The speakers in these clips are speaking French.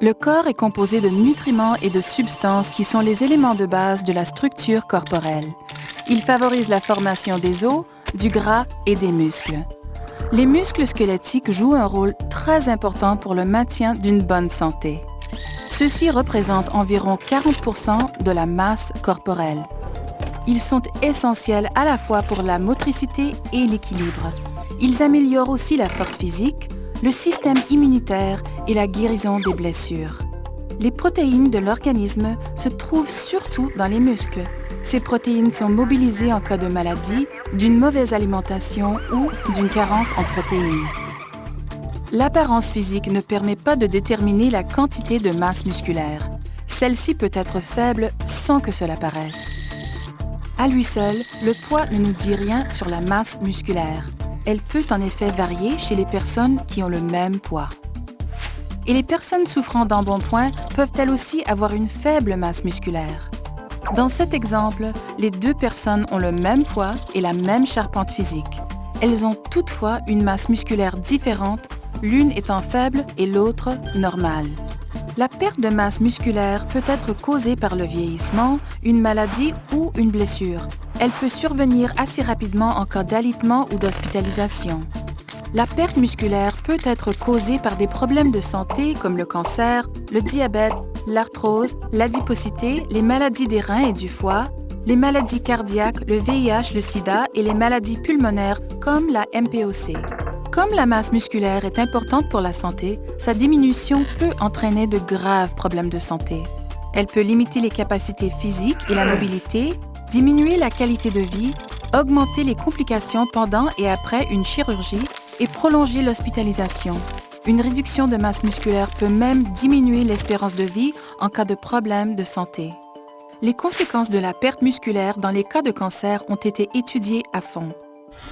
Le corps est composé de nutriments et de substances qui sont les éléments de base de la structure corporelle. Il favorise la formation des os, du gras et des muscles. Les muscles squelettiques jouent un rôle très important pour le maintien d'une bonne santé. Ceux-ci représentent environ 40% de la masse corporelle. Ils sont essentiels à la fois pour la motricité et l'équilibre. Ils améliorent aussi la force physique, le système immunitaire et la guérison des blessures. Les protéines de l'organisme se trouvent surtout dans les muscles. Ces protéines sont mobilisées en cas de maladie, d'une mauvaise alimentation ou d'une carence en protéines. L'apparence physique ne permet pas de déterminer la quantité de masse musculaire. Celle-ci peut être faible sans que cela paraisse. À lui seul, le poids ne nous dit rien sur la masse musculaire. Elle peut en effet varier chez les personnes qui ont le même poids. Et les personnes souffrant d'embonpoint peuvent elles aussi avoir une faible masse musculaire. Dans cet exemple, les deux personnes ont le même poids et la même charpente physique. Elles ont toutefois une masse musculaire différente, l'une étant faible et l'autre normale. La perte de masse musculaire peut être causée par le vieillissement, une maladie ou une blessure. Elle peut survenir assez rapidement en cas d'alitement ou d'hospitalisation. La perte musculaire peut être causée par des problèmes de santé comme le cancer, le diabète, l'arthrose, l'adipocité, les maladies des reins et du foie, les maladies cardiaques, le VIH, le sida et les maladies pulmonaires comme la MPOC. Comme la masse musculaire est importante pour la santé, sa diminution peut entraîner de graves problèmes de santé. Elle peut limiter les capacités physiques et la mobilité, diminuer la qualité de vie, augmenter les complications pendant et après une chirurgie et prolonger l'hospitalisation. Une réduction de masse musculaire peut même diminuer l'espérance de vie en cas de problème de santé. Les conséquences de la perte musculaire dans les cas de cancer ont été étudiées à fond.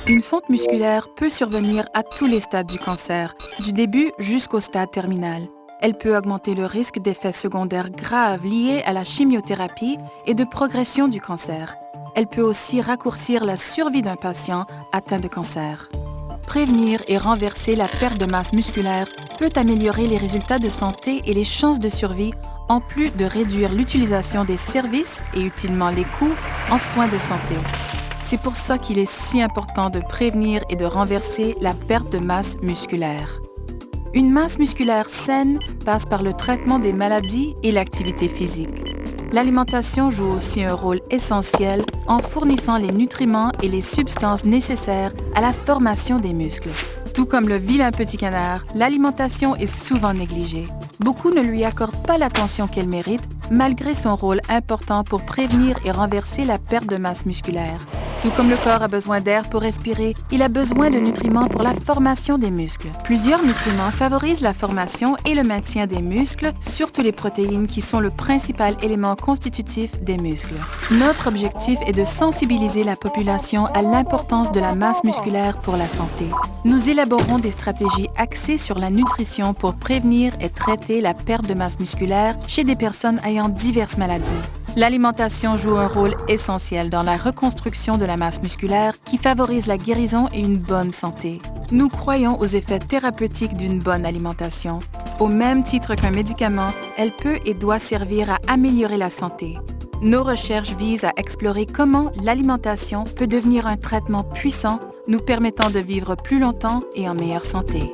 Une fonte musculaire peut survenir à tous les stades du cancer, du début jusqu'au stade terminal. Elle peut augmenter le risque d'effets secondaires graves liés à la chimiothérapie et de progression du cancer. Elle peut aussi raccourcir la survie d'un patient atteint de cancer. Prévenir et renverser la perte de masse musculaire peut améliorer les résultats de santé et les chances de survie, en plus de réduire l'utilisation des services et utilement les coûts en soins de santé. C'est pour ça qu'il est si important de prévenir et de renverser la perte de masse musculaire. Une masse musculaire saine passe par le traitement des maladies et l'activité physique. L'alimentation joue aussi un rôle essentiel en fournissant les nutriments et les substances nécessaires à la formation des muscles. Tout comme le vilain petit canard, l'alimentation est souvent négligée. Beaucoup ne lui accordent pas l'attention qu'elle mérite, malgré son rôle important pour prévenir et renverser la perte de masse musculaire. Tout comme le corps a besoin d'air pour respirer, il a besoin de nutriments pour la formation des muscles. Plusieurs nutriments favorisent la formation et le maintien des muscles, surtout les protéines qui sont le principal élément constitutif des muscles. Notre objectif est de sensibiliser la population à l'importance de la masse musculaire pour la santé. Nous élaborons des stratégies axées sur la nutrition pour prévenir et traiter la perte de masse musculaire chez des personnes ayant diverses maladies. L'alimentation joue un rôle essentiel dans la reconstruction de la masse musculaire qui favorise la guérison et une bonne santé. Nous croyons aux effets thérapeutiques d'une bonne alimentation. Au même titre qu'un médicament, elle peut et doit servir à améliorer la santé. Nos recherches visent à explorer comment l'alimentation peut devenir un traitement puissant nous permettant de vivre plus longtemps et en meilleure santé.